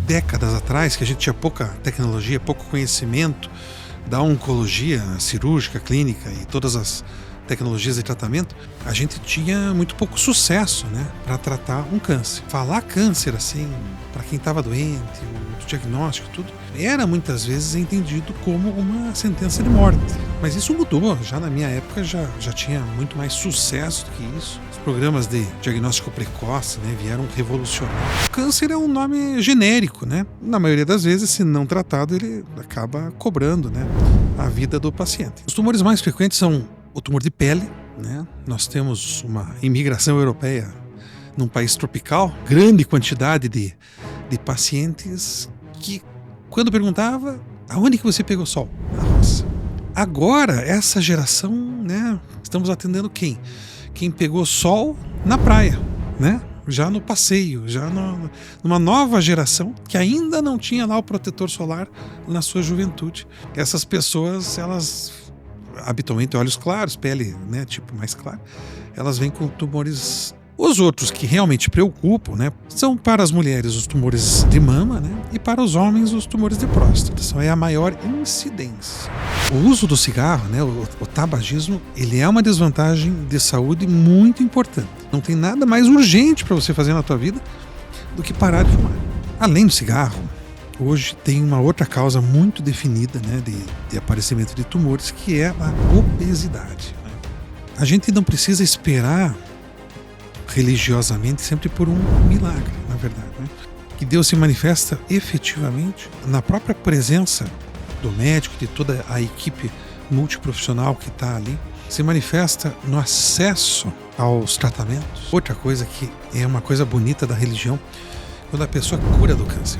décadas atrás, que a gente tinha pouca tecnologia, pouco conhecimento da oncologia cirúrgica, clínica e todas as tecnologias de tratamento, a gente tinha muito pouco sucesso, né, para tratar um câncer. Falar câncer, assim, para quem estava doente, o diagnóstico, tudo, era muitas vezes entendido como uma sentença de morte. Mas isso mudou. Já na minha época já tinha muito mais sucesso do que isso. Os programas de diagnóstico precoce, né, vieram revolucionar. O câncer é um nome genérico, né? Na maioria das vezes, se não tratado, ele acaba cobrando, né, a vida do paciente. Os tumores mais frequentes são o tumor de pele, né? Nós temos uma imigração europeia num país tropical, grande quantidade de pacientes que, quando perguntava, aonde que você pegou sol? Na roça. Agora, essa geração, né? Estamos atendendo quem? Quem pegou sol na praia, né? Já no passeio, já numa nova geração que ainda não tinha lá o protetor solar na sua juventude. Essas pessoas, elas habitualmente olhos claros, pele, né, tipo mais clara, elas vêm com tumores. Os outros que realmente preocupam, né, são para as mulheres os tumores de mama, né, e para os homens os tumores de próstata. Isso é a maior incidência. O uso do cigarro, né, o tabagismo, ele é uma desvantagem de saúde muito importante. Não tem nada mais urgente para você fazer na tua vida do que parar de fumar. Além do cigarro, hoje tem uma outra causa muito definida, né, de aparecimento de tumores, que é a obesidade. A gente não precisa esperar religiosamente sempre por um milagre, na verdade, né? Que Deus se manifesta efetivamente na própria presença do médico, de toda a equipe multiprofissional que está ali, se manifesta no acesso aos tratamentos. Outra coisa que é uma coisa bonita da religião, quando a pessoa cura do câncer.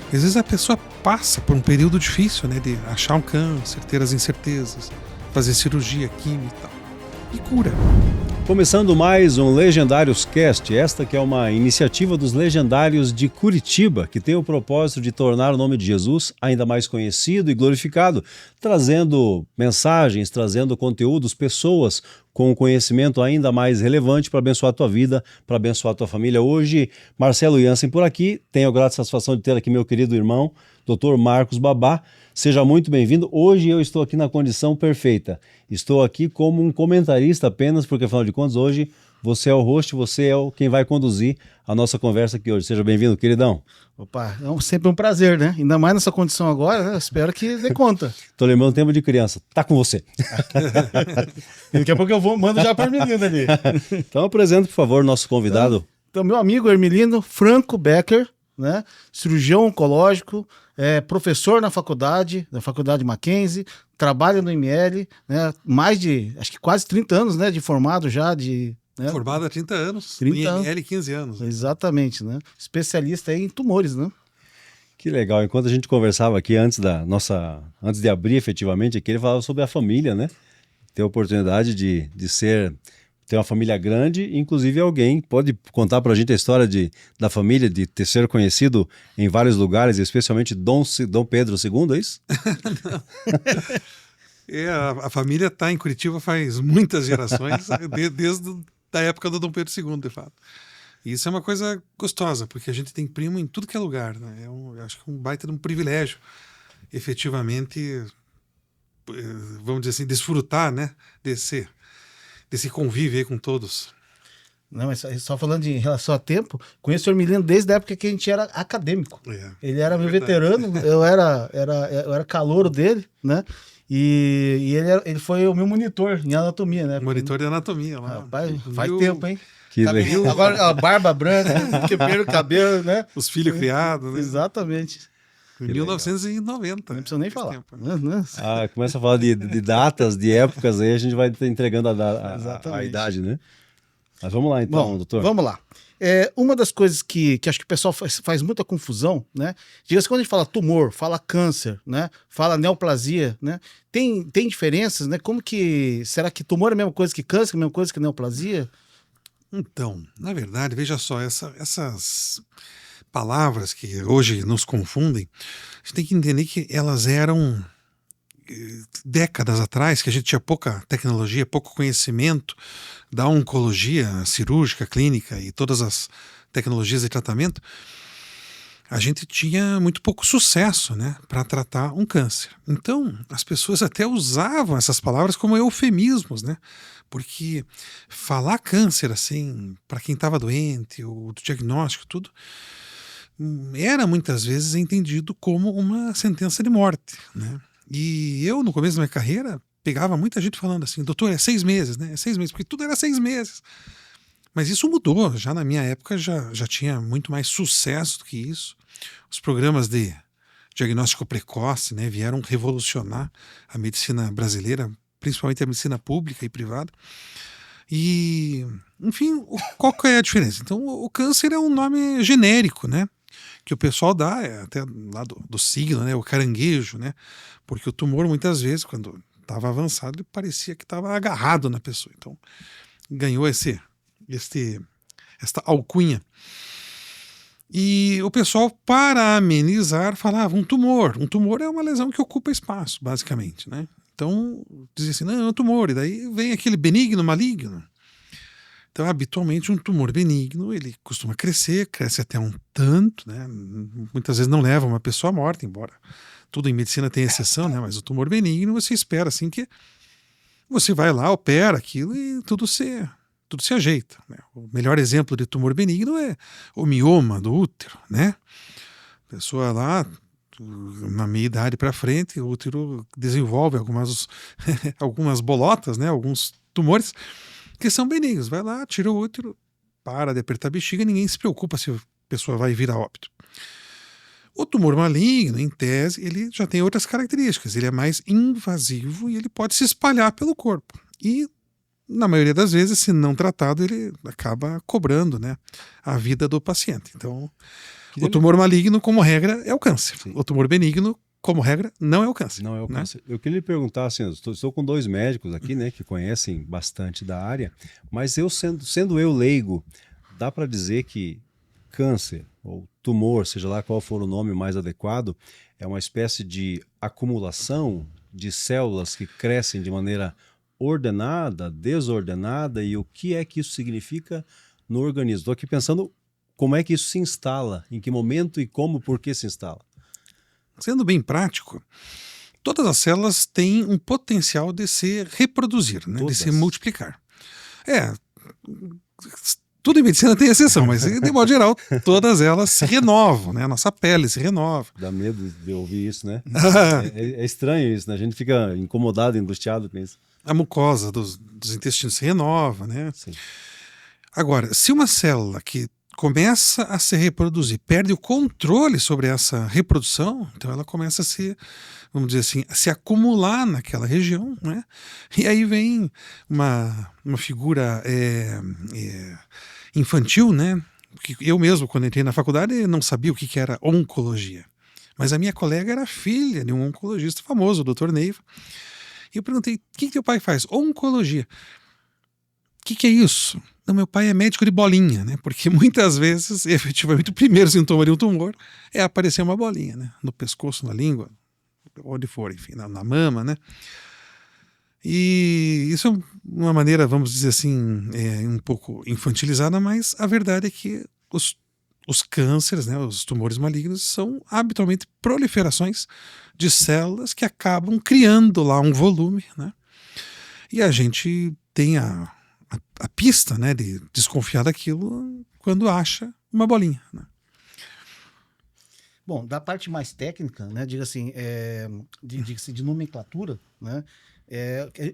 Às vezes a pessoa passa por um período difícil, né, de achar um câncer, ter as incertezas, fazer cirurgia, química e tal, e cura. Começando mais um Legendários Cast, esta que é uma iniciativa dos Legendários de Curitiba, que tem o propósito de tornar o nome de Jesus ainda mais conhecido e glorificado, trazendo mensagens, trazendo conteúdos, pessoas com um conhecimento ainda mais relevante para abençoar a tua vida, para abençoar a tua família. Hoje, Marcelo Jansen por aqui, tenho a grata satisfação de ter aqui meu querido irmão, Dr. Marcos Babá. Seja muito bem-vindo. Hoje eu estou aqui na condição perfeita. Estou aqui como um comentarista apenas, porque afinal de contas hoje você é o host, você é quem vai conduzir a nossa conversa aqui hoje. Seja bem-vindo, queridão. Opa, é sempre um prazer, né? Ainda mais nessa condição agora, né? Espero que dê conta. Tô lembrando o tempo de criança. Tá com você. Daqui a pouco eu mando já para o Hermelino ali. Então apresenta, por favor, nosso convidado. Então, meu amigo Hermelino Franco Becker, né? Cirurgião oncológico, professor na faculdade Mackenzie, trabalha no IML, né? Mais de, acho que quase 30 anos, né? De formado já, né? Formado há 30 anos, 30 no IML 15 anos. Exatamente, né? Especialista em tumores, né? Que legal. Enquanto a gente conversava aqui antes de abrir efetivamente aqui, ele falava sobre a família, né? Ter a oportunidade de ter uma família grande, inclusive alguém pode contar pra gente a história da família, de ter ser conhecido em vários lugares, especialmente Dom Pedro II, é isso? A família está em Curitiba faz muitas gerações, desde a época do Dom Pedro II, de fato. E isso é uma coisa gostosa, porque a gente tem primo em tudo que é lugar, né? Eu acho que é um baita de um privilégio, efetivamente, vamos dizer assim, desfrutar, né, desse convívio aí com todos. Não, mas só falando em relação a tempo, conheço o Hermelino desde a época que a gente era acadêmico. Ele era meu veterano, eu era calouro dele, né? E ele foi o meu monitor em anatomia, né? Monitor de anatomia lá. Rapaz, faz tempo, hein? Que legal. Agora a barba branca, o cabelo, né? Os filhos criados, né? Exatamente. Em 1990. Não preciso nem falar. Tempo, né? Começa a falar de datas, de épocas, aí a gente vai entregando a idade, né? Mas vamos lá então, bom, doutor. Vamos lá. Uma das coisas que acho que o pessoal faz muita confusão, né? Diga-se, quando a gente fala tumor, fala câncer, né? Fala neoplasia, né? Tem diferenças, né? Será que tumor é a mesma coisa que câncer, a mesma coisa que neoplasia? Então, na verdade, veja só, essas palavras que hoje nos confundem, a gente tem que entender que elas eram décadas atrás, que a gente tinha pouca tecnologia, pouco conhecimento da oncologia cirúrgica, clínica e todas as tecnologias de tratamento. a gente tinha muito pouco sucesso, né, para tratar um câncer. Então, as pessoas até usavam essas palavras como eufemismos, né? Porque falar câncer assim, para quem estava doente, o diagnóstico, tudo, era muitas vezes entendido como uma sentença de morte, né? E eu, no começo da minha carreira, pegava muita gente falando assim: doutor, é 6 meses, né? É 6 meses, porque tudo era 6 meses. Mas isso mudou, já na minha época já tinha muito mais sucesso do que isso. Os programas de diagnóstico precoce, né, vieram revolucionar a medicina brasileira, principalmente a medicina pública e privada. E, enfim, qual que é a diferença? Então, o câncer é um nome genérico, né, que o pessoal dá, até lá do signo, né, o caranguejo, né, porque o tumor, muitas vezes, quando estava avançado, ele parecia que estava agarrado na pessoa. Então, ganhou esta alcunha. E o pessoal, para amenizar, falava um tumor. Um tumor é uma lesão que ocupa espaço, basicamente, né? Então, dizia assim, não, é um tumor. E daí vem aquele benigno, maligno. Então, habitualmente, um tumor benigno, ele costuma crescer, cresce até um tanto, né? Muitas vezes não leva uma pessoa à morte, embora tudo em medicina tenha exceção, né? Mas o tumor benigno, você espera, assim, que você vai lá, opera aquilo e tudo se ajeita, né? O melhor exemplo de tumor benigno é o mioma do útero, né? A pessoa lá, na meia idade para frente, o útero desenvolve algumas bolotas, né? Alguns tumores que são benignos. Vai lá, tira o útero, para de apertar a bexiga, ninguém se preocupa se a pessoa vai vir a óbito. O tumor maligno, em tese, ele já tem outras características. Ele é mais invasivo e ele pode se espalhar pelo corpo. E na maioria das vezes, se não tratado, ele acaba cobrando, né, a vida do paciente. Então, o tumor maligno, como regra, é o câncer. Sim. O tumor benigno, como regra, não é o câncer. Não é o câncer. Eu queria lhe perguntar, assim, estou com 2 médicos aqui, né, que conhecem bastante da área, mas eu sendo eu leigo, dá para dizer que câncer ou tumor, seja lá qual for o nome mais adequado, é uma espécie de acumulação de células que crescem de maneira ordenada, desordenada, e o que é que isso significa no organismo? Estou aqui pensando como é que isso se instala, em que momento e como, por que se instala. Sendo bem prático, todas as células têm um potencial de se reproduzir, né? De se multiplicar. Tudo em medicina tem exceção, mas de modo geral, todas elas se renovam, né? A nossa pele se renova. Dá medo de ouvir isso, né? É estranho isso, né? A gente fica incomodado, angustiado com isso. A mucosa dos intestinos se renova, né? Sim. Agora, se uma célula que começa a se reproduzir perde o controle sobre essa reprodução, então ela começa a se, vamos dizer assim, a se acumular naquela região, né? E aí vem uma figura infantil, né? Porque eu mesmo, quando entrei na faculdade, não sabia o que era oncologia. Mas a minha colega era filha de um oncologista famoso, o Dr. Neiva. E eu perguntei, o que teu pai faz? Oncologia. O que é isso? Não, meu pai é médico de bolinha, né? Porque muitas vezes, efetivamente, o primeiro sintoma de um tumor é aparecer uma bolinha, né? No pescoço, na língua, onde for, enfim, na mama, né? E isso é uma maneira, vamos dizer assim, um pouco infantilizada, mas a verdade é que os cânceres, né, os tumores malignos, são habitualmente proliferações de células que acabam criando lá um volume, né? E a gente tem a pista, né, de desconfiar daquilo quando acha uma bolinha, né? Bom, da parte mais técnica, né, diga assim, de nomenclatura, né,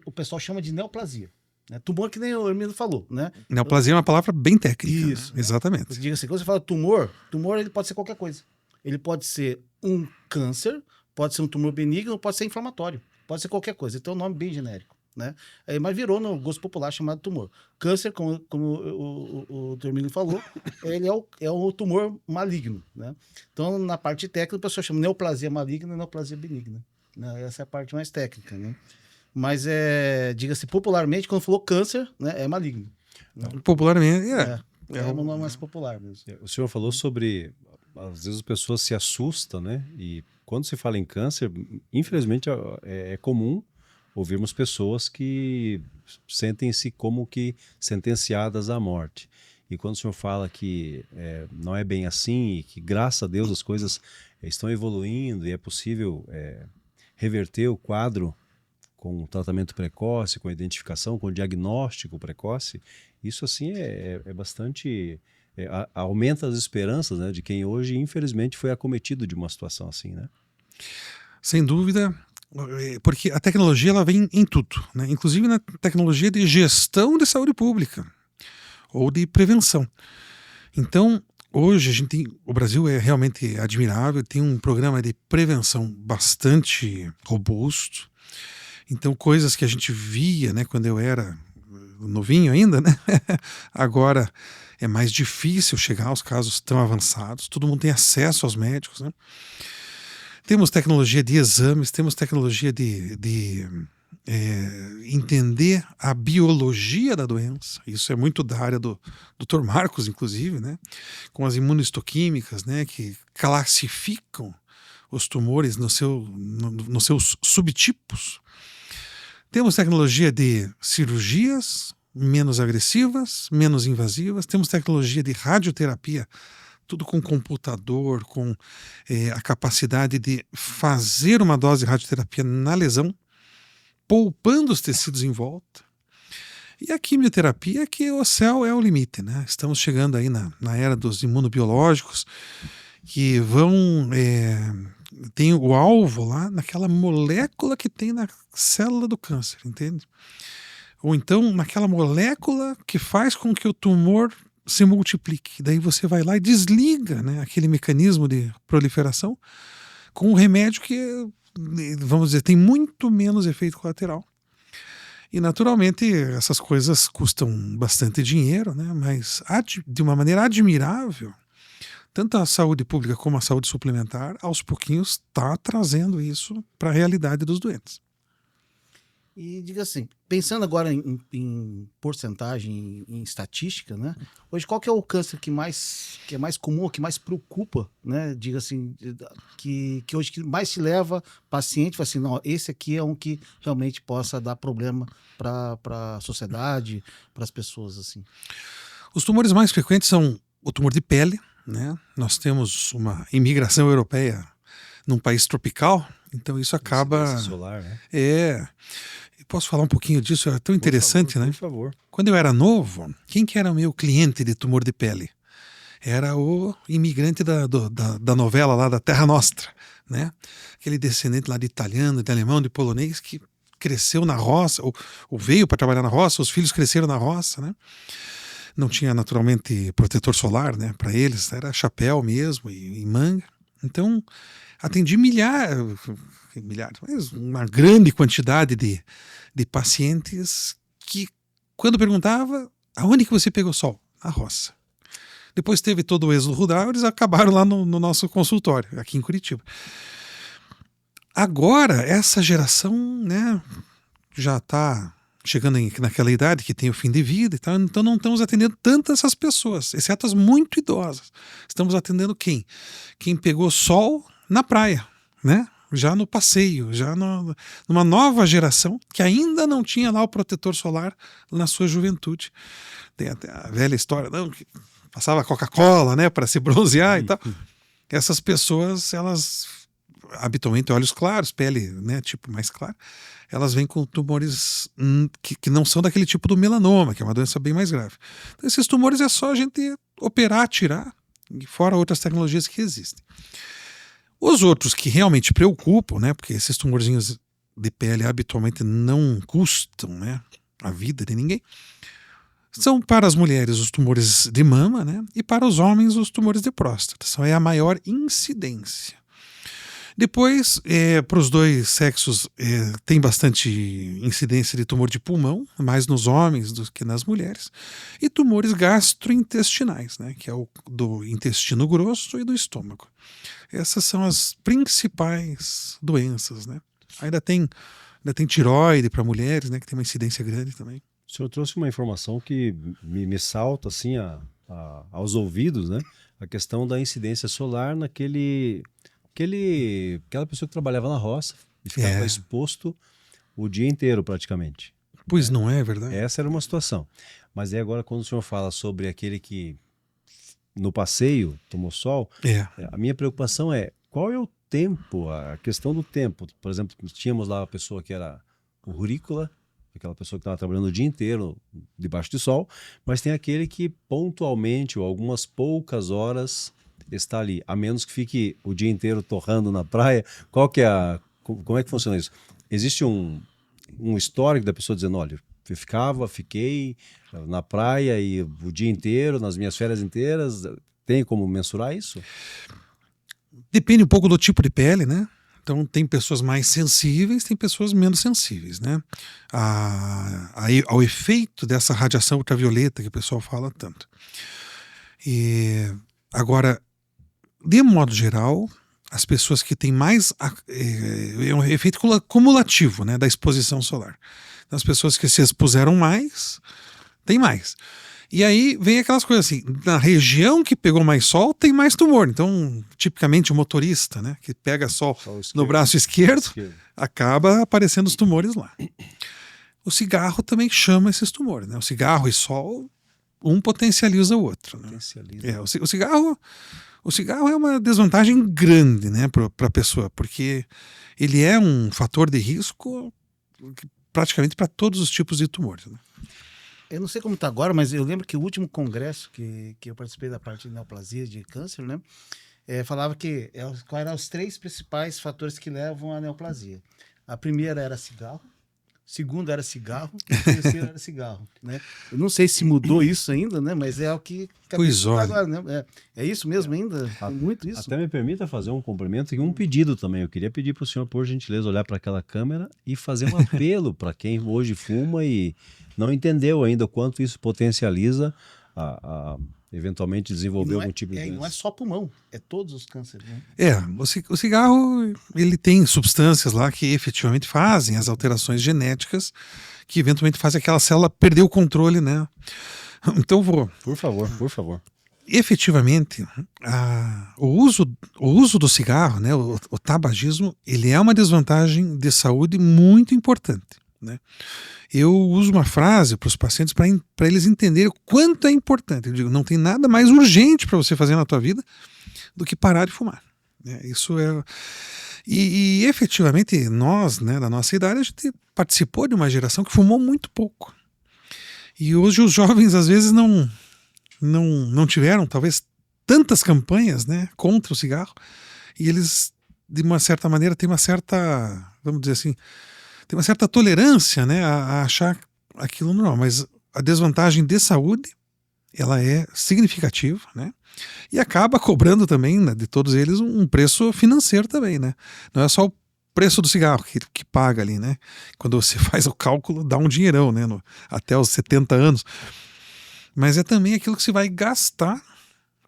o pessoal chama de neoplasia. Né? Tumor, que nem o Hermínio falou, né? Neoplasia é uma palavra bem técnica. Isso. Né? Exatamente. Diga assim, quando você fala tumor ele pode ser qualquer coisa. Ele pode ser um câncer, pode ser um tumor benigno, pode ser inflamatório, pode ser qualquer coisa. Então é um nome bem genérico, né? Mas virou no gosto popular chamado tumor. Câncer, como o Hermínio falou, ele é o tumor maligno, né? Então, na parte técnica, o pessoal chama neoplasia maligna e neoplasia benigna. Né? Essa é a parte mais técnica, né? Mas diga-se popularmente, quando falou câncer, né, é maligno. Né? Popularmente, é o nome mais popular mesmo. O senhor falou sobre, às vezes as pessoas se assustam, né? E quando se fala em câncer, infelizmente é comum ouvirmos pessoas que sentem-se como que sentenciadas à morte. E quando o senhor fala que não é bem assim e que, graças a Deus, as coisas estão evoluindo e é possível reverter o quadro com tratamento precoce, com identificação, com diagnóstico precoce, isso assim é bastante... aumenta as esperanças, né, de quem hoje, infelizmente, foi acometido de uma situação assim, né? Sem dúvida, porque a tecnologia ela vem em tudo, né? Inclusive na tecnologia de gestão de saúde pública ou de prevenção. Então, hoje o Brasil é realmente admirável, tem um programa de prevenção bastante robusto. Então, coisas que a gente via, né, quando eu era novinho ainda, né? Agora é mais difícil chegar aos casos tão avançados. Todo mundo tem acesso aos médicos, né? Temos tecnologia de exames, temos tecnologia de entender a biologia da doença. Isso é muito da área do Dr. Marcos, inclusive, né? Com as imunistoquímicas, né? Que classificam os tumores nos seus subtipos. Temos tecnologia de cirurgias menos agressivas, menos invasivas. Temos tecnologia de radioterapia, tudo com computador, com a capacidade de fazer uma dose de radioterapia na lesão, poupando os tecidos em volta. E a quimioterapia, que o céu é o limite, né? Estamos chegando aí na era dos imunobiológicos, que tem o alvo lá naquela molécula que tem na célula do câncer, entende? Ou então naquela molécula que faz com que o tumor se multiplique. Daí você vai lá e desliga, né, aquele mecanismo de proliferação com um remédio que, vamos dizer, tem muito menos efeito colateral. E naturalmente essas coisas custam bastante dinheiro, né, mas de uma maneira admirável, tanto a saúde pública como a saúde suplementar, aos pouquinhos está trazendo isso para a realidade dos doentes. E diga assim, pensando agora em porcentagem, em estatística, né? Hoje qual que é o câncer que é mais comum, que mais preocupa, né? Diga assim, que hoje que mais te leva paciente, fala assim, não, esse aqui é um que realmente possa dar problema para a sociedade, para as pessoas, assim. Os tumores mais frequentes são o tumor de pele, né? Nós temos uma imigração europeia num país tropical, então isso acaba... solar, né? Posso falar um pouquinho disso? É tão interessante, né? Por favor. Quando eu era novo, quem que era o meu cliente de tumor de pele? Era o imigrante da novela lá da Terra Nostra, né? Aquele descendente lá de italiano, de alemão, de polonês que cresceu na roça, ou veio para trabalhar na roça, os filhos cresceram na roça, né? Não tinha naturalmente protetor solar, né? Para eles era chapéu mesmo e manga. Então atendi milhares, mas uma grande quantidade de pacientes que, quando perguntava, aonde que você pegou sol? Na roça. Depois teve todo o êxodo rural, eles acabaram lá no nosso consultório, aqui em Curitiba. Agora, essa geração, né, já está chegando naquela idade que tem o fim de vida e tal, então não estamos atendendo tantas essas pessoas, exceto as muito idosas. Estamos atendendo quem? Quem pegou sol na praia, né? Já no passeio, já numa nova geração que ainda não tinha lá o protetor solar na sua juventude. Tem até a velha história, não, que passava Coca-Cola, né, para se bronzear e tal. Essas pessoas, elas habitualmente olhos claros, pele, né, tipo mais clara, elas vêm com tumores que não são daquele tipo do melanoma, que é uma doença bem mais grave. Então, esses tumores é só a gente operar, tirar, fora outras tecnologias que existem. Os outros que realmente preocupam, né, porque esses tumorzinhos de pele habitualmente não custam, né, a vida de ninguém, são para as mulheres os tumores de mama, né, e para os homens os tumores de próstata. São a maior incidência. Depois, para os dois sexos, tem bastante incidência de tumor de pulmão, mais nos homens do que nas mulheres, e tumores gastrointestinais, né, que é o do intestino grosso e do estômago. Essas são as principais doenças, né? Ainda tem tireoide para mulheres, né, que tem uma incidência grande também. O senhor trouxe uma informação que me salta assim aos ouvidos, né? A questão da incidência solar aquela pessoa que trabalhava na roça e ficava exposto o dia inteiro praticamente. Pois não é verdade? Essa era uma situação. Mas aí agora quando o senhor fala sobre aquele que no passeio tomou sol, a minha preocupação é qual é o tempo, a questão do tempo. Por exemplo, tínhamos lá a pessoa que era o rurícola, aquela pessoa que estava trabalhando o dia inteiro debaixo do sol, mas tem aquele que pontualmente ou algumas poucas horas está ali, a menos que fique o dia inteiro torrando na praia. Como é que funciona isso? Existe um histórico da pessoa dizendo, olha, fiquei na praia e o dia inteiro, nas minhas férias inteiras, tem como mensurar isso? Depende um pouco do tipo de pele, né? Então tem pessoas mais sensíveis, tem pessoas menos sensíveis, né? Ao efeito dessa radiação ultravioleta que o pessoal fala tanto. E agora, de modo geral, as pessoas que têm mais é um efeito cumulativo, né, da exposição solar. Então, as pessoas que se expuseram mais, tem mais. E aí vem aquelas coisas assim, na região que pegou mais sol, tem mais tumor. Então, tipicamente o motorista, né, que pega sol no braço esquerdo, acaba aparecendo os tumores lá. O cigarro também chama esses tumores, né? O cigarro e sol, um potencializa o outro. Né? O cigarro é uma desvantagem grande, né, para a pessoa, porque ele é um fator de risco praticamente para todos os tipos de tumores. Né? Eu não sei como está agora, mas eu lembro que o último congresso que eu participei da parte de neoplasia, de câncer, né, falava que quais eram os 3 principais fatores que levam à neoplasia. A primeira era cigarro, segundo era cigarro e o terceiro era cigarro, né? Eu não sei se mudou isso ainda, né? Mas é o que pois olha. Agora, né? É isso mesmo ainda? Muito isso. Até me permita fazer um cumprimento e um pedido também. Eu queria pedir para o senhor, por gentileza, olhar para aquela câmera e fazer um apelo para quem hoje fuma e não entendeu ainda o quanto isso potencializa eventualmente desenvolver algum tipo de doença. Não é só pulmão, é todos os cânceres. Né? O cigarro, ele tem substâncias lá que efetivamente fazem as alterações genéticas que eventualmente fazem aquela célula perder o controle, né? Então Por favor. Efetivamente, o uso do cigarro, né, o tabagismo, ele é uma desvantagem de saúde muito importante, né? Eu uso uma frase para os pacientes para eles entenderem o quanto é importante. Eu digo, não tem nada mais urgente para você fazer na tua vida do que parar de fumar. Isso é... E efetivamente nós, né, da nossa idade, a gente participou de uma geração que fumou muito pouco. E hoje os jovens às vezes não tiveram talvez tantas campanhas, né, contra o cigarro, e eles de uma certa maneira têm uma certa, vamos dizer assim, tem uma certa tolerância, né, a achar aquilo normal, mas a desvantagem de saúde, ela é significativa, né, e acaba cobrando também, né, de todos eles um preço financeiro também, né, não é só o preço do cigarro que paga ali, né, quando você faz o cálculo dá um dinheirão, né, até os 70 anos, mas é também aquilo que você vai gastar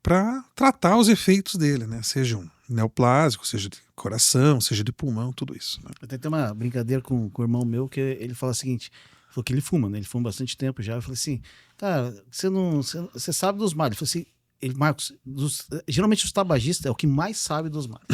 para tratar os efeitos dele, né, sejam neoplásico, seja de coração, seja de pulmão, tudo isso. Né? Eu tenho uma brincadeira com o irmão meu que ele fala o seguinte, falou que ele fuma, né? Ele fuma bastante tempo já. Eu falei assim, cara, você sabe dos males? Eu falei assim, Marcos, geralmente os tabagistas é o que mais sabe dos males.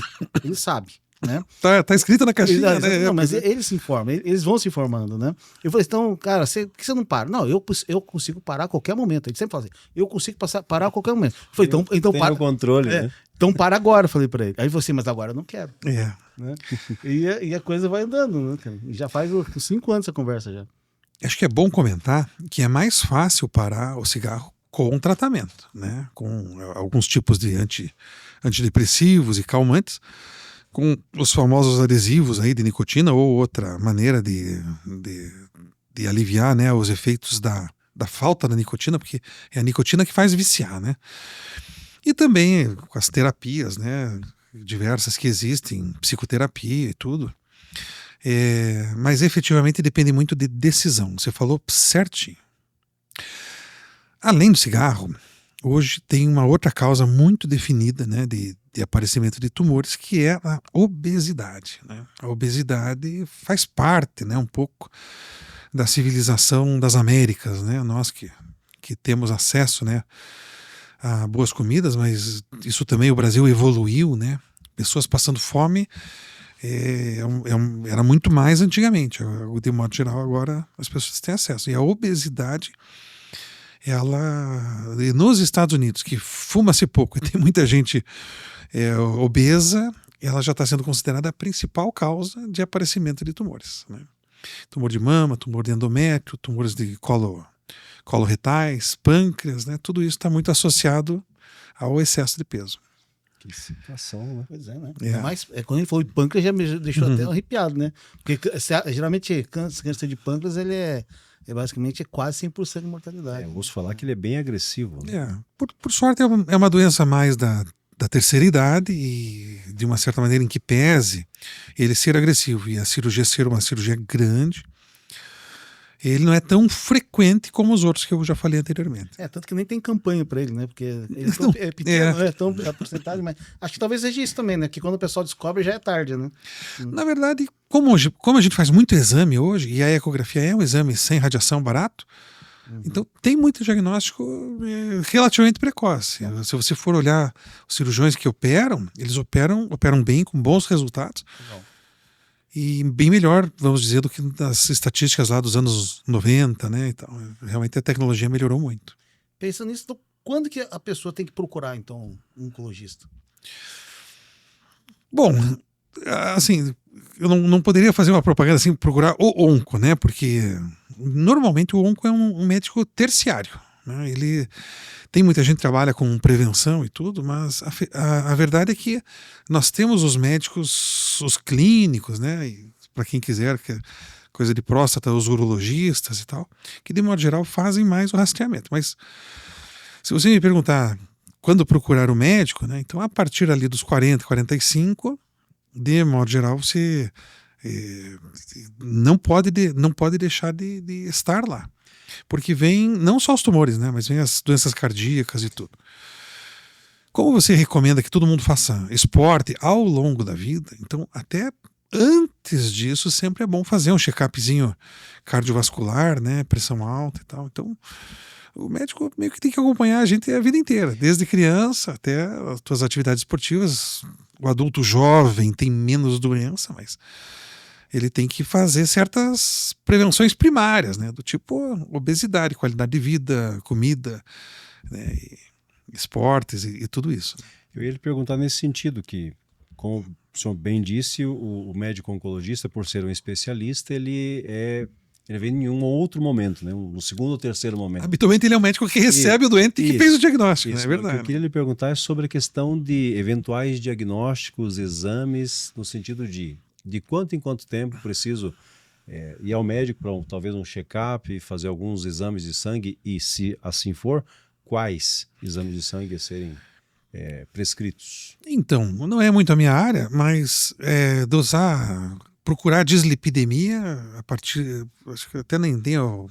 Ele sabe, né? Tá escrito na caixinha, né? Não, mas eles se informam, eles vão se informando, né? Eu falei, então, cara, por que você não para? Não, eu consigo parar a qualquer momento. Ele sempre fala assim, eu consigo parar a qualquer momento. Eu falei, então para. Tem o controle, né? Então para agora, falei pra ele. Aí você, mas agora eu não quero. Né? E a coisa vai andando, né, cara? Já faz 5 anos essa conversa já. Acho que é bom comentar que é mais fácil parar o cigarro com tratamento, né? Com alguns tipos de antidepressivos e calmantes, com os famosos adesivos aí de nicotina ou outra maneira de aliviar, né, os efeitos da falta da nicotina, porque é a nicotina que faz viciar, né? E também com as terapias, né, diversas que existem, psicoterapia e tudo. Mas efetivamente depende muito de decisão. Você falou certinho. Além do cigarro, hoje tem uma outra causa muito definida, né, de aparecimento de tumores, que é a obesidade. Né? A obesidade faz parte, né, um pouco da civilização das Américas, né? Nós que temos acesso, né, a boas comidas, mas isso também o Brasil evoluiu, né? Pessoas passando fome era muito mais antigamente. De modo geral, agora as pessoas têm acesso. E a obesidade nos Estados Unidos, que fuma-se pouco e tem muita gente obesa, ela já está sendo considerada a principal causa de aparecimento de tumores, né? Tumor de mama, tumor de endométrio, tumores de coloretais, pâncreas, né? Tudo isso está muito associado ao excesso de peso. Que situação, né? Pois é, né? É. Mas quando ele falou de pâncreas, já me deixou até arrepiado, né? Porque geralmente câncer de pâncreas, ele é basicamente quase 100% de mortalidade. Eu ouço falar que ele é bem agressivo, né? Por sorte, é uma doença mais da terceira idade e, de uma certa maneira, em que pese ele ser agressivo e a cirurgia ser uma cirurgia grande, ele não é tão frequente como os outros que eu já falei anteriormente. Tanto que nem tem campanha para ele, né? Porque ele é pequeno, né? Então, a porcentagem, mas acho que talvez seja isso também, né? Que quando o pessoal descobre já é tarde, né? Na verdade, como a gente faz muito exame hoje, e a ecografia é um exame sem radiação barato, então tem muito diagnóstico relativamente precoce. Se você for olhar os cirurgiões que operam, eles operam bem, com bons resultados. Legal. E bem melhor, vamos dizer, do que das estatísticas lá dos anos 90, né? Então, realmente a tecnologia melhorou muito. Pensando nisso, então, quando que a pessoa tem que procurar, então, um oncologista? Bom, assim, eu não poderia fazer uma propaganda assim, procurar o onco, né? Porque normalmente o onco é um médico terciário, né? Ele tem muita gente que trabalha com prevenção e tudo, mas a verdade é que nós temos os médicos, os clínicos, né? Para quem quiser, que é coisa de próstata, os urologistas e tal, que de modo geral fazem mais o rastreamento. Mas se você me perguntar quando procurar o médico, né? Então a partir ali dos 40, 45, de modo geral, você não pode deixar de estar lá. Porque vem não só os tumores, né, mas vem as doenças cardíacas e tudo. Como você recomenda que todo mundo faça esporte ao longo da vida, então até antes disso sempre é bom fazer um check-upzinho cardiovascular, né, pressão alta e tal. Então o médico meio que tem que acompanhar a gente a vida inteira, desde criança até as suas atividades esportivas. O adulto jovem tem menos doença, mas ele tem que fazer certas prevenções primárias, né? Do tipo obesidade, qualidade de vida, comida, né? Esportes e tudo isso. Eu ia lhe perguntar nesse sentido, que, como o senhor bem disse, o médico oncologista, por ser um especialista, ele vem em um outro momento, né? No segundo ou terceiro momento. Habitualmente ele é um médico que recebe o doente e que fez o diagnóstico, né? É verdade. O que eu queria lhe perguntar é sobre a questão de eventuais diagnósticos, exames, no sentido de quanto em quanto tempo preciso ir ao médico para talvez um check-up, fazer alguns exames de sangue e, se assim for, quais exames de sangue a serem prescritos? Então, não é muito a minha área, mas procurar dislipidemia a partir, acho que até nem tenho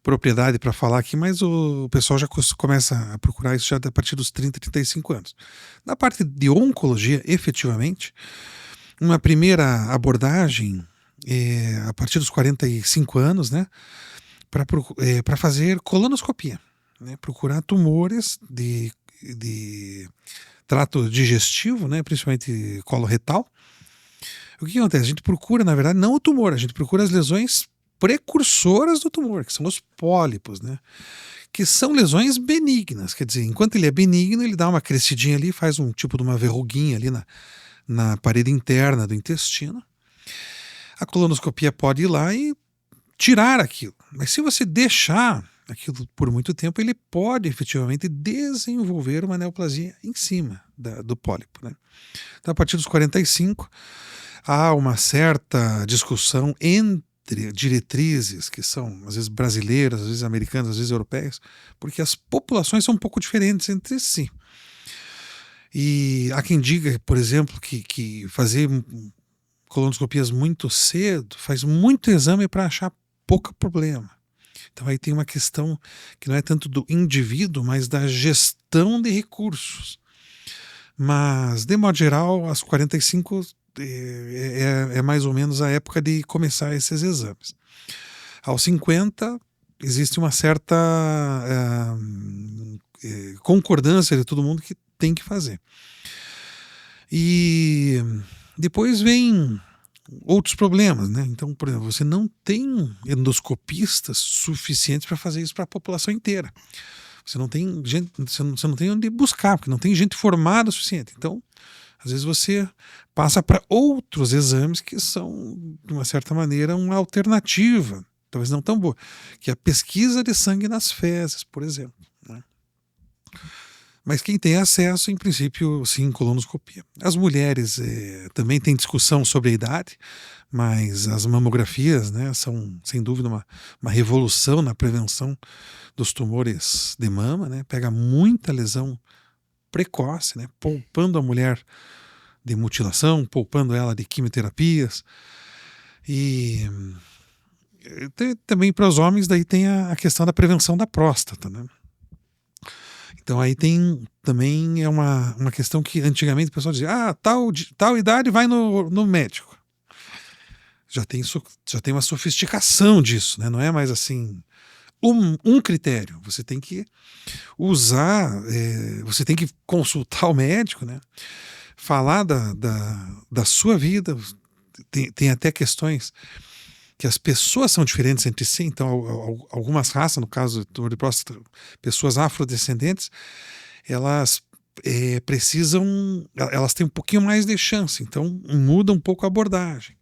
propriedade para falar aqui, mas o pessoal já começa a procurar isso já a partir dos 30, 35 anos. Na parte de oncologia, efetivamente, uma primeira abordagem a partir dos 45 anos, né, para fazer colonoscopia, né, procurar tumores de trato digestivo, né, principalmente coloretal. O que acontece? A gente procura, na verdade, não o tumor, a gente procura as lesões precursoras do tumor, que são os pólipos, né, que são lesões benignas. Quer dizer, enquanto ele é benigno, ele dá uma crescidinha ali, faz um tipo de uma verruguinha ali na parede interna do intestino. A colonoscopia pode ir lá e tirar aquilo. Mas se você deixar aquilo por muito tempo, ele pode efetivamente desenvolver uma neoplasia em cima do pólipo, né? Então, a partir dos 45, há uma certa discussão entre diretrizes que são, às vezes, brasileiras, às vezes americanas, às vezes europeias, porque as populações são um pouco diferentes entre si. E há quem diga, por exemplo, que fazer colonoscopias muito cedo faz muito exame para achar pouco problema. Então aí tem uma questão que não é tanto do indivíduo, mas da gestão de recursos. Mas, de modo geral, aos 45 é mais ou menos a época de começar esses exames. Aos 50 existe uma certa concordância de todo mundo que tem que fazer. E depois vem outros problemas, né? Então, por exemplo, você não tem endoscopistas suficientes para fazer isso para a população inteira. Você não tem gente, você não tem onde buscar, porque não tem gente formada o suficiente. Então, às vezes você passa para outros exames que são, de uma certa maneira, uma alternativa, talvez não tão boa, que é a pesquisa de sangue nas fezes, por exemplo, né? Mas quem tem acesso, em princípio, sim, colonoscopia. As mulheres também tem discussão sobre a idade, mas as mamografias, né, são, sem dúvida, uma revolução na prevenção dos tumores de mama, né? Pega muita lesão precoce, né? Poupando a mulher de mutilação, poupando ela de quimioterapias. E também para os homens, daí tem a questão da prevenção da próstata, né? Então aí tem também uma questão que antigamente o pessoal dizia, tal idade vai no médico. Já tem uma sofisticação disso, né? Não é mais assim um critério. Você tem que usar, você tem que consultar o médico, né? Falar da sua vida. Tem até questões que as pessoas são diferentes entre si, então algumas raças, no caso do tumor de próstata, pessoas afrodescendentes, elas elas têm um pouquinho mais de chance, então muda um pouco a abordagem.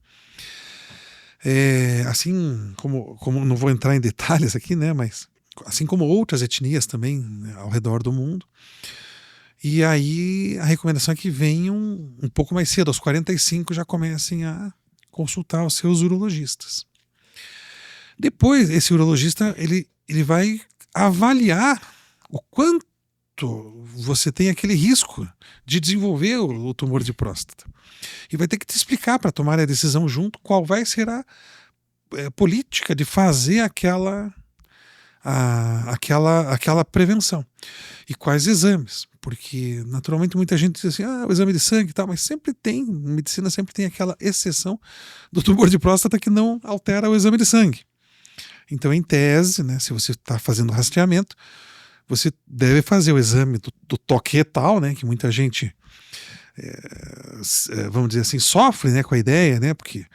Assim como não vou entrar em detalhes aqui, né, mas assim como outras etnias também, né, ao redor do mundo. E aí a recomendação é que venham um pouco mais cedo, aos 45 já comecem a consultar os seus urologistas. Depois, esse urologista ele vai avaliar o quanto você tem aquele risco de desenvolver o tumor de próstata. E vai ter que te explicar, para tomar a decisão junto, qual vai ser a política de fazer aquela prevenção. E quais exames. Porque, naturalmente, muita gente diz assim, o exame de sangue e tal, mas medicina sempre tem aquela exceção do tumor de próstata que não altera o exame de sangue. Então, em tese, né, se você está fazendo rastreamento, você deve fazer o exame do toque retal, né, que muita gente, vamos dizer assim, sofre, né, com a ideia, né, porque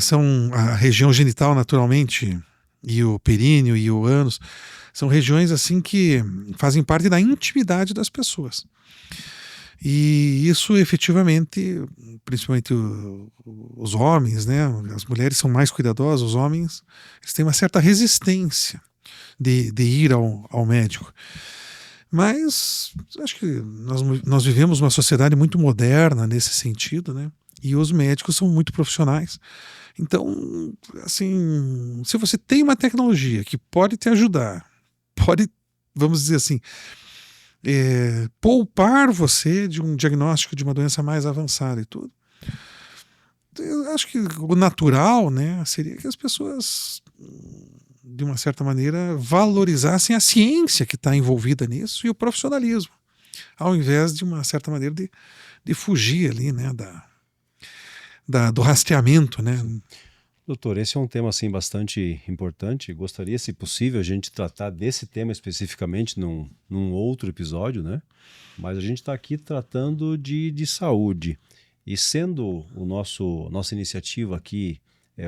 são a região genital, naturalmente, e o períneo e o ânus, são regiões assim que fazem parte da intimidade das pessoas. E isso efetivamente, principalmente os homens, né? As mulheres são mais cuidadosas, os homens eles têm uma certa resistência de ir ao médico. Mas acho que nós vivemos uma sociedade muito moderna nesse sentido, né? E os médicos são muito profissionais. Então, assim, se você tem uma tecnologia que pode te ajudar, pode, vamos dizer assim, poupar você de um diagnóstico de uma doença mais avançada e tudo, eu acho que o natural, né, seria que as pessoas, de uma certa maneira, valorizassem a ciência que está envolvida nisso e o profissionalismo, ao invés de uma certa maneira de fugir ali, né, do rastreamento, né? Doutor, esse é um tema assim bastante importante. Gostaria, se possível, a gente tratar desse tema especificamente num outro episódio, né? Mas a gente está aqui tratando de saúde. E sendo nossa iniciativa aqui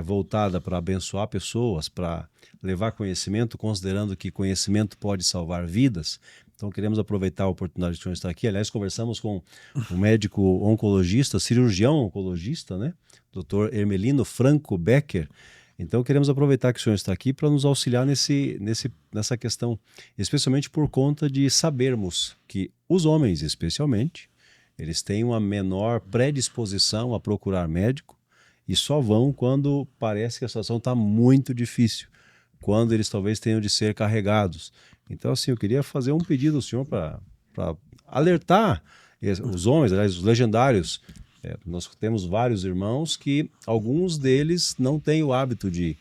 voltada para abençoar pessoas, para levar conhecimento, considerando que conhecimento pode salvar vidas, então queremos aproveitar a oportunidade de o senhor estar aqui. Aliás, conversamos com um médico oncologista, cirurgião oncologista, né? Dr. Hermelino Franco Becker. Então queremos aproveitar que o senhor está aqui para nos auxiliar nessa questão, especialmente por conta de sabermos que os homens, especialmente, eles têm uma menor predisposição a procurar médico e só vão quando parece que a situação está muito difícil, quando eles talvez tenham de ser carregados. Então, assim, eu queria fazer um pedido ao senhor para alertar os homens, aliás, os legendários. Nós temos vários irmãos que alguns deles não têm o hábito de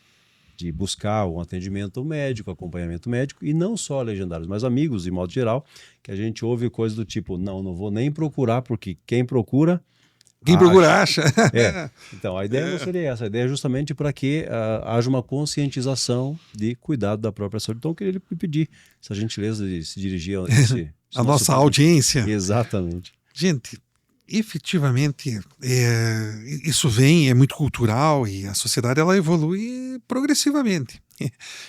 buscar um atendimento médico, acompanhamento médico, e não só legendários, mas amigos, de modo geral, que a gente ouve coisas do tipo, não vou nem procurar, porque quem procura... Quem procura acha. Então, a ideia não seria essa. A ideia é justamente para que haja uma conscientização de cuidado da própria saúde. Então, eu queria lhe pedir essa gentileza de se dirigir a a nossa audiência. Exatamente. Gente, efetivamente, isso é muito cultural e a sociedade ela evolui progressivamente.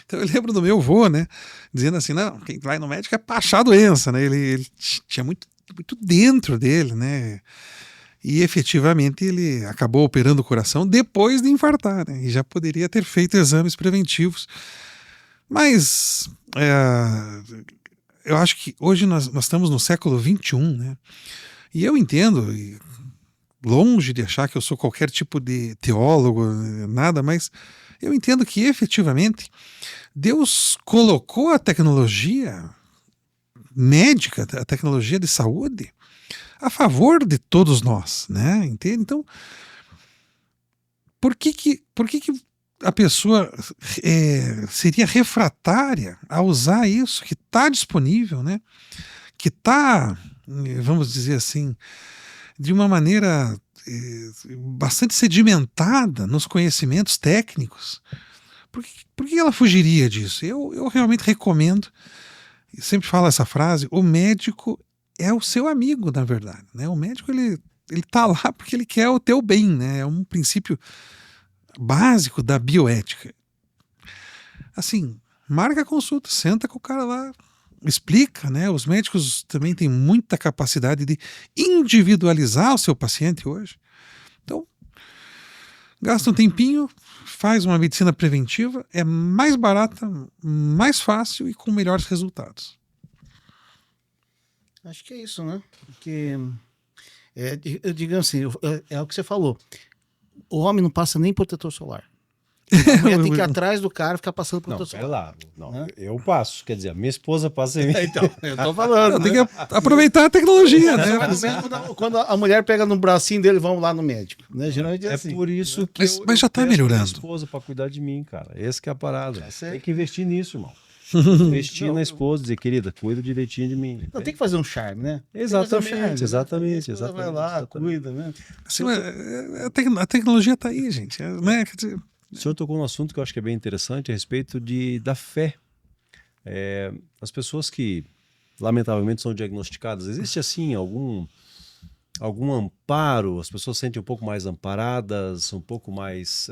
Então eu lembro do meu avô, né, dizendo assim, não, quem vai no médico é para achar a doença, né? Ele tinha muito dentro dele, né? E efetivamente ele acabou operando o coração depois de infartar, né? E já poderia ter feito exames preventivos. Mas eu acho que hoje nós estamos no século XXI, né? E eu entendo, longe de achar que eu sou qualquer tipo de teólogo, nada, mas eu entendo que efetivamente Deus colocou a tecnologia médica, a tecnologia de saúde, a favor de todos nós, né? Entende? Então, por que a pessoa seria refratária a usar isso que está disponível, né? Que está, vamos dizer assim, de uma maneira bastante sedimentada nos conhecimentos técnicos? Por que ela fugiria disso? Eu realmente recomendo, sempre falo essa frase, o médico é o seu amigo, na verdade, né? O médico ele tá lá porque ele quer o teu bem, né? É um princípio básico da bioética. Assim, marca a consulta, senta com o cara lá, explica, né? Os médicos também têm muita capacidade de individualizar o seu paciente hoje. Então, gasta um tempinho, faz uma medicina preventiva, é mais barata, mais fácil e com melhores resultados. Acho que é isso, né? Porque, eu digo assim, é o que você falou. O homem não passa nem protetor solar. A mulher tem que ir atrás do cara ficar passando protetor solar. Lá. Não, eu passo. Quer dizer, a minha esposa passa em mim. Então, eu tô falando. Tem que aproveitar a tecnologia, né? Quando a mulher pega no bracinho dele, vamos lá no médico. Né? Geralmente é assim. Por isso que mas já tá melhorando. Minha esposa para cuidar de mim, cara. Esse que é a parada. Tem que investir nisso, irmão. Na esposa, dizer, querida, cuida direitinho de mim. Não, tem que fazer um charme, né? Exatamente. Vai lá, cuida, né? Assim, a tecnologia está aí, gente. Né? Quer dizer, o senhor tocou num assunto que eu acho que é bem interessante a respeito da fé. As pessoas que, lamentavelmente, são diagnosticadas, existe assim algum amparo? As pessoas se sentem um pouco mais amparadas, um pouco mais...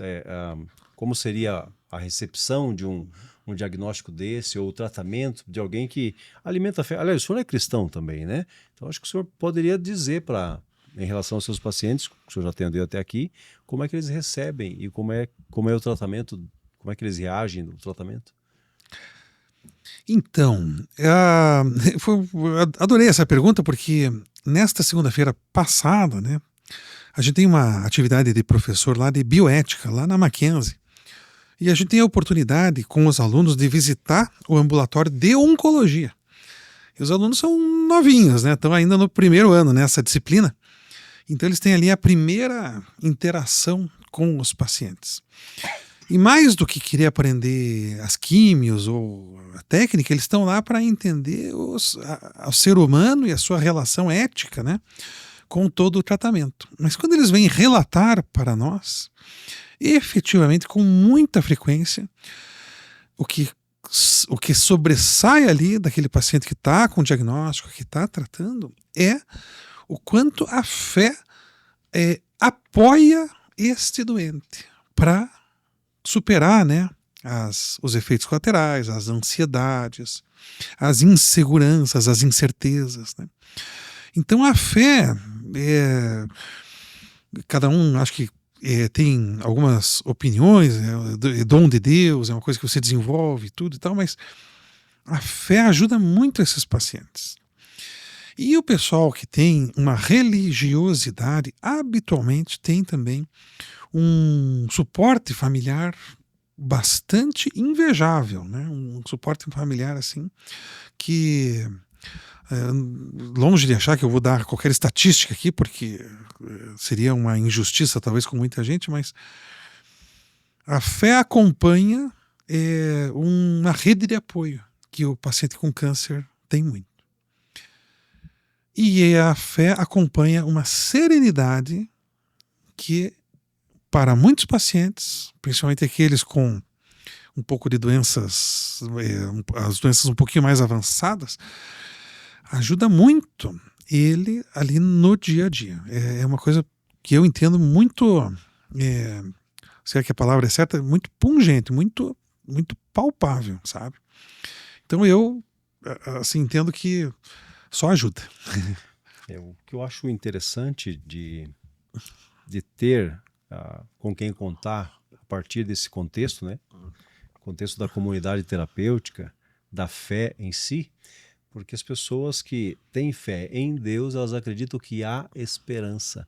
como seria a recepção de um diagnóstico desse, ou o tratamento de alguém que alimenta a fé? Aliás, o senhor é cristão também, né? Então acho que o senhor poderia dizer em relação aos seus pacientes, que o senhor já atendeu até aqui, como é que eles recebem e como é o tratamento, como é que eles reagem no tratamento? Então, adorei essa pergunta porque nesta segunda-feira passada, né, a gente tem uma atividade de professor lá de bioética, lá na Mackenzie. E a gente tem a oportunidade com os alunos de visitar o ambulatório de oncologia. E os alunos são novinhos, né? Estão ainda no primeiro ano nessa disciplina. Então eles têm ali a primeira interação com os pacientes. E mais do que querer aprender as químios ou a técnica, eles estão lá para entender o ser humano e a sua relação ética, né, com todo o tratamento. Mas quando eles vêm relatar para nós, efetivamente, com muita frequência, o que sobressai ali daquele paciente que está com o diagnóstico, que está tratando, é o quanto a fé apoia este doente para superar, né, os efeitos colaterais, as ansiedades, as inseguranças, as incertezas, né? Então a fé, cada um acho que tem algumas opiniões, é dom de Deus, é uma coisa que você desenvolve tudo e tal, mas a fé ajuda muito esses pacientes. E o pessoal que tem uma religiosidade habitualmente tem também um suporte familiar bastante invejável, né? Um suporte familiar assim que longe de achar que eu vou dar qualquer estatística aqui, porque seria uma injustiça talvez com muita gente, mas a fé acompanha uma rede de apoio que o paciente com câncer tem muito. E a fé acompanha uma serenidade que, para muitos pacientes, principalmente aqueles com um pouco de doenças, as doenças um pouquinho mais avançadas, ajuda muito ele ali no dia a dia. É uma coisa que eu entendo muito, se é que a palavra é certa, muito pungente, muito, muito palpável, sabe? Então eu, assim, entendo que só ajuda. O que eu acho interessante de ter com quem contar a partir desse contexto, né? Contexto da comunidade terapêutica, da fé em si, porque as pessoas que têm fé em Deus, elas acreditam que há esperança.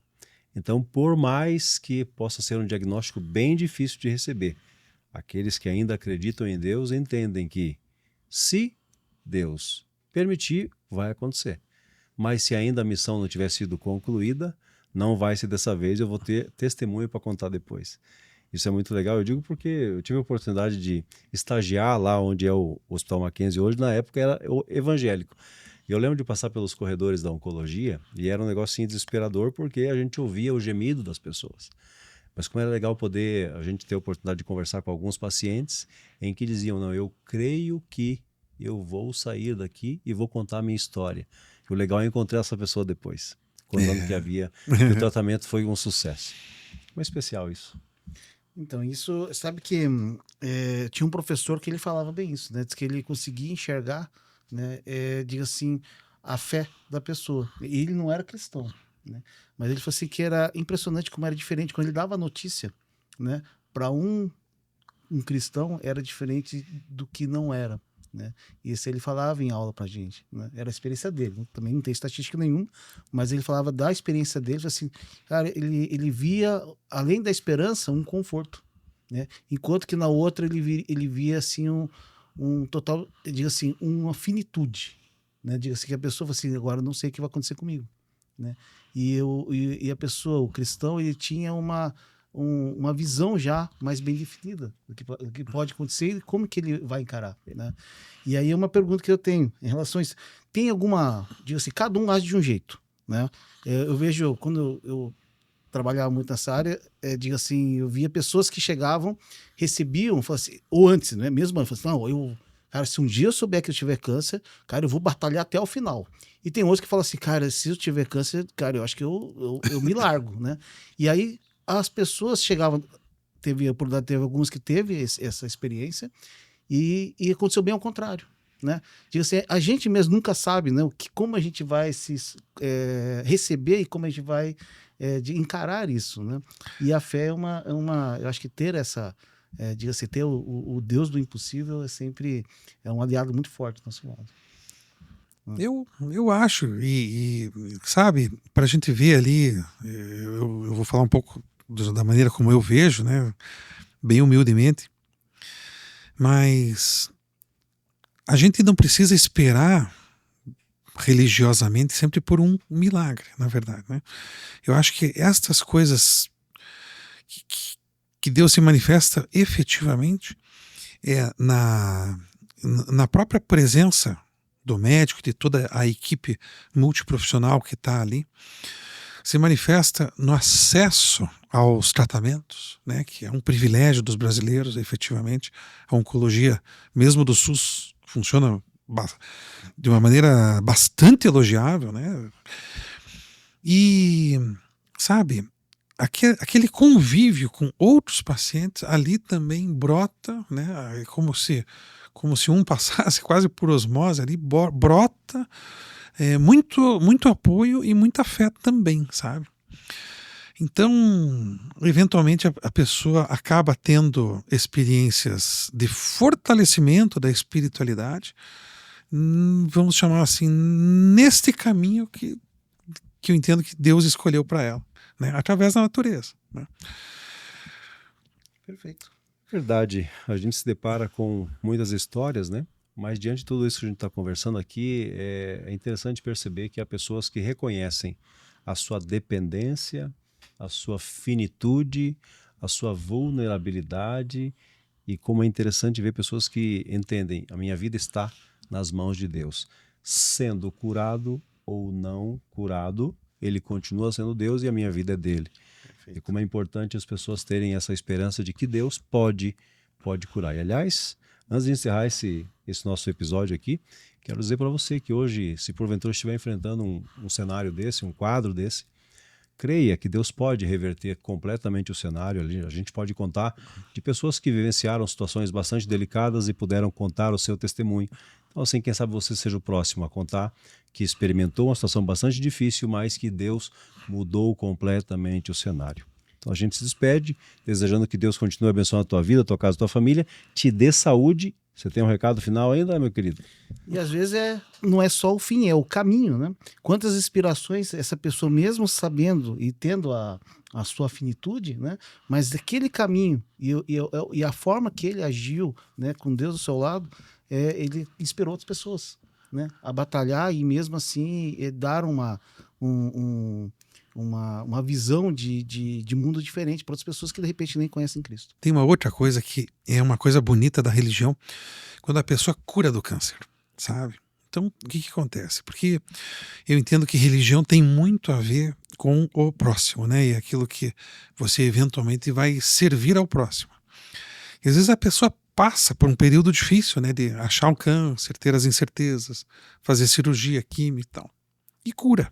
Então, por mais que possa ser um diagnóstico bem difícil de receber, aqueles que ainda acreditam em Deus entendem que, se Deus permitir, vai acontecer. Mas se ainda a missão não tiver sido concluída, não vai ser dessa vez, eu vou ter testemunho para contar depois. Isso é muito legal, eu digo porque eu tive a oportunidade de estagiar lá onde é o Hospital Mackenzie hoje, na época era evangélico. E eu lembro de passar pelos corredores da oncologia e era um negocinho desesperador porque a gente ouvia o gemido das pessoas. Mas como era legal poder a gente ter a oportunidade de conversar com alguns pacientes em que diziam, não, eu creio que eu vou sair daqui e vou contar a minha história. E o legal é encontrar essa pessoa depois, contando que o tratamento foi um sucesso. Como é especial isso. Então, isso, sabe que tinha um professor que ele falava bem isso, né? Diz que ele conseguia enxergar, né? Diga assim, a fé da pessoa. E ele não era cristão, né? Mas ele falou assim que era impressionante como era diferente. Quando ele dava a notícia, né? Para um cristão, era diferente do que não era, né? E isso ele falava em aula pra gente, né? Era a experiência dele, né? Também não tem estatística nenhuma, mas ele falava da experiência dele, assim, cara, ele via, além da esperança, um conforto, né? Enquanto que na outra ele via assim um total, diga assim, uma finitude, né? Diga assim que a pessoa fala assim, agora eu não sei o que vai acontecer comigo, né? E a pessoa, o cristão, ele tinha uma visão já mais bem definida do que pode acontecer e como que ele vai encarar, né? E aí é uma pergunta que eu tenho em relação a isso. Tem alguma, diga assim, cada um age de um jeito, né? Eu vejo, quando eu trabalhava muito nessa área, diga assim, eu via pessoas que chegavam, recebiam, assim, ou antes, né? Mesmo antes, não, cara, se um dia eu souber que eu tiver câncer, cara, eu vou batalhar até o final. E tem outros que falam assim, cara, se eu tiver câncer, cara, eu acho que eu me largo, né? E aí as pessoas chegavam, teve alguns que teve essa experiência e aconteceu bem ao contrário, né? Diga assim, a gente mesmo nunca sabe, né, como a gente vai se receber e como a gente vai encarar isso, né? E a fé eu acho que ter essa, diga assim, ter o Deus do impossível é sempre um aliado muito forte do nosso lado. Eu acho, sabe, para a gente ver ali, eu vou falar um pouco da maneira como eu vejo, né, bem humildemente, mas a gente não precisa esperar religiosamente sempre por um milagre, na verdade, né? Eu acho que estas coisas que Deus se manifesta efetivamente na própria presença do médico, de toda a equipe multiprofissional que está ali, se manifesta no acesso aos tratamentos, né, que é um privilégio dos brasileiros, efetivamente. A oncologia, mesmo do SUS, funciona de uma maneira bastante elogiável, né? E, sabe, aquele convívio com outros pacientes ali também brota, né? É como se um passasse quase por osmose ali, brota muito apoio e muita fé também, sabe? Então, eventualmente a pessoa acaba tendo experiências de fortalecimento da espiritualidade, vamos chamar assim, neste caminho que eu entendo que Deus escolheu para ela, né? Através da natureza, né? Perfeito. Verdade, a gente se depara com muitas histórias, né? Mas diante de tudo isso que a gente está conversando aqui, é interessante perceber que há pessoas que reconhecem a sua dependência, a sua finitude, a sua vulnerabilidade, e como é interessante ver pessoas que entendem, a minha vida está nas mãos de Deus. Sendo curado ou não curado, ele continua sendo Deus e a minha vida é dele. Perfeito. E como é importante as pessoas terem essa esperança de que Deus pode curar. E, aliás, Antes de encerrar esse nosso episódio aqui, quero dizer para você que hoje, se porventura estiver enfrentando um cenário desse, um quadro desse, creia que Deus pode reverter completamente o cenário. A gente pode contar de pessoas que vivenciaram situações bastante delicadas e puderam contar o seu testemunho. Então, assim, quem sabe você seja o próximo a contar que experimentou uma situação bastante difícil, mas que Deus mudou completamente o cenário. Então a gente se despede, desejando que Deus continue abençoando a tua vida, a tua casa, a tua família, te dê saúde. Você tem um recado final ainda, meu querido? E às vezes não é só o fim, é o caminho, né? Quantas inspirações essa pessoa, mesmo sabendo e tendo a sua finitude, né? Mas aquele caminho e a forma que ele agiu, né, com Deus do seu lado, ele inspirou outras pessoas, né, a batalhar e mesmo assim dar uma visão de mundo diferente para outras pessoas que de repente nem conhecem Cristo. Tem uma outra coisa que é uma coisa bonita da religião, quando a pessoa cura do câncer, sabe? Então, o que acontece? Porque eu entendo que religião tem muito a ver com o próximo, né? E aquilo que você eventualmente vai servir ao próximo. E às vezes a pessoa passa por um período difícil, né? De achar um câncer, ter as incertezas, fazer cirurgia, químio e tal. E cura.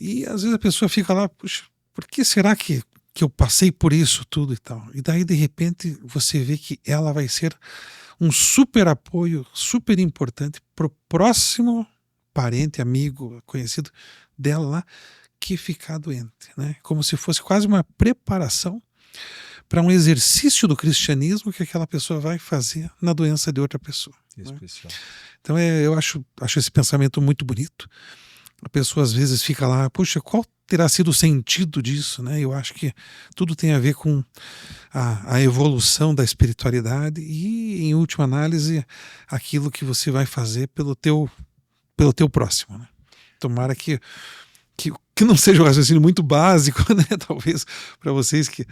E às vezes a pessoa fica lá, puxa, por que será que eu passei por isso tudo e tal? E daí, de repente, você vê que ela vai ser um super apoio, super importante para o próximo parente, amigo, conhecido dela lá, que ficar doente, né? Como se fosse quase uma preparação para um exercício do cristianismo que aquela pessoa vai fazer na doença de outra pessoa. Especial. Né? Então eu acho esse pensamento muito bonito. A pessoa às vezes fica lá, puxa, qual terá sido o sentido disso, né? Eu acho que tudo tem a ver com a evolução da espiritualidade e, em última análise, aquilo que você vai fazer pelo teu próximo, né? Tomara que não seja um raciocínio muito básico, né? Talvez para vocês que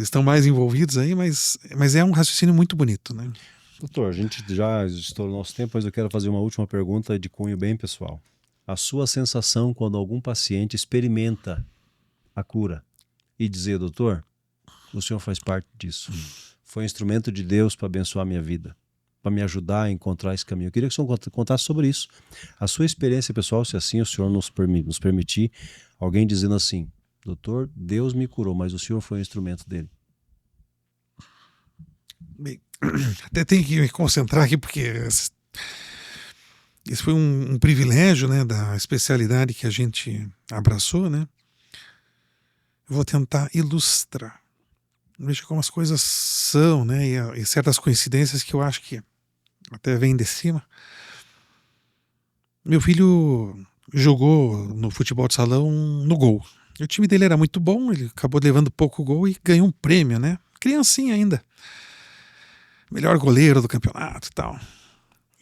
estão mais envolvidos aí, mas é um raciocínio muito bonito, né? Doutor, a gente já estourou o nosso tempo, mas eu quero fazer uma última pergunta de cunho bem pessoal. A sua sensação quando algum paciente experimenta a cura e dizer, doutor, o senhor faz parte disso. Foi um instrumento de Deus para abençoar a minha vida, para me ajudar a encontrar esse caminho. Eu queria que o senhor contasse sobre isso. A sua experiência pessoal, se assim o senhor nos permitir, alguém dizendo assim, doutor, Deus me curou, mas o senhor foi um instrumento dele. Bem, até tenho que me concentrar aqui, porque esse foi um privilégio, né, da especialidade que a gente abraçou, né? Eu vou tentar ilustrar. Veja como as coisas são, né? E certas coincidências que eu acho que até vêm de cima. Meu filho jogou no futebol de salão no gol. E o time dele era muito bom, ele acabou levando pouco gol e ganhou um prêmio, né? Criancinha ainda. Melhor goleiro do campeonato e tal.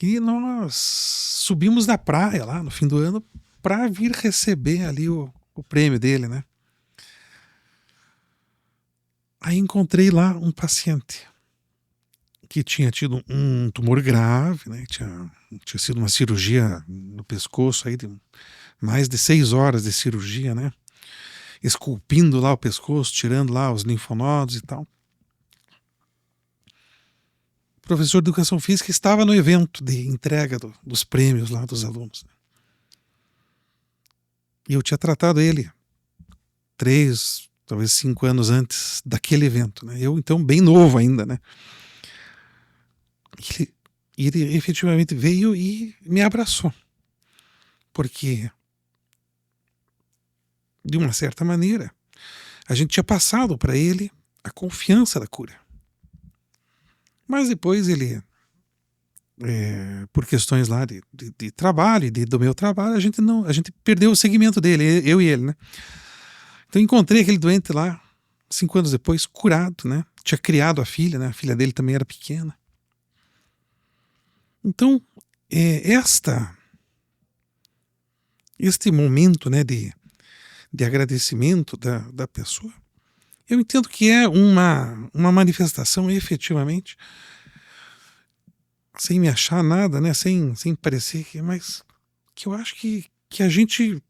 E nós subimos da praia lá no fim do ano para vir receber ali o prêmio dele, né? Aí encontrei lá um paciente que tinha tido um tumor grave, né? Tinha sido uma cirurgia no pescoço aí de mais de 6 horas de cirurgia, né? Esculpindo lá o pescoço, tirando lá os linfonodos e tal. O professor de educação física estava no evento de entrega dos prêmios lá dos alunos. E eu tinha tratado ele 3, talvez 5 anos antes daquele evento, né? Eu, então, bem novo ainda, né? Ele efetivamente veio e me abraçou. Porque, de uma certa maneira, a gente tinha passado para ele a confiança da cura. Mas depois ele, por questões lá de trabalho, do meu trabalho, a gente perdeu o segmento dele, eu e ele, né? Então encontrei aquele doente lá, 5 anos depois, curado, né? Tinha criado a filha, né? A filha dele também era pequena. Então, este momento, né, de agradecimento da pessoa, eu entendo que é uma manifestação efetivamente, sem me achar nada, né, sem parecer, mas que eu acho que a gente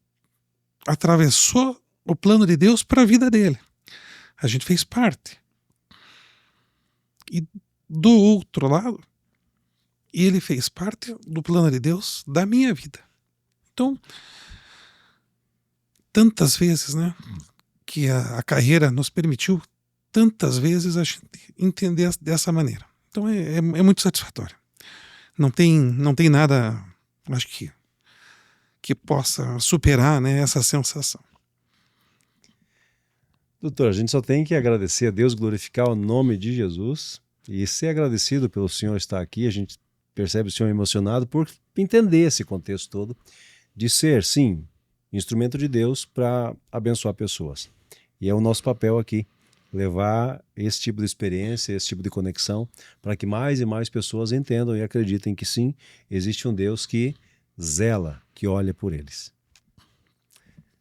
atravessou o plano de Deus para a vida dele. A gente fez parte. E do outro lado, ele fez parte do plano de Deus da minha vida. Então, tantas vezes, né, que a carreira nos permitiu, tantas vezes a gente entender dessa maneira. Então é muito satisfatório. Não tem nada, acho que possa superar, né, essa sensação. Doutor, a gente só tem que agradecer a Deus, glorificar o nome de Jesus e ser agradecido pelo senhor estar aqui. A gente percebe o senhor emocionado por entender esse contexto todo de ser, sim, instrumento de Deus para abençoar pessoas. E é o nosso papel aqui, levar esse tipo de experiência, esse tipo de conexão, para que mais e mais pessoas entendam e acreditem que sim, existe um Deus que zela, que olha por eles.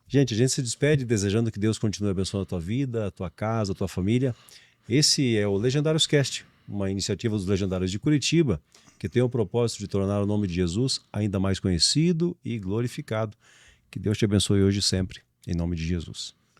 Gente, a gente se despede desejando que Deus continue abençoando a tua vida, a tua casa, a tua família. Esse é o Legendários Cast, uma iniciativa dos Legendários de Curitiba, que tem o propósito de tornar o nome de Jesus ainda mais conhecido e glorificado. Que Deus te abençoe hoje e sempre, em nome de Jesus.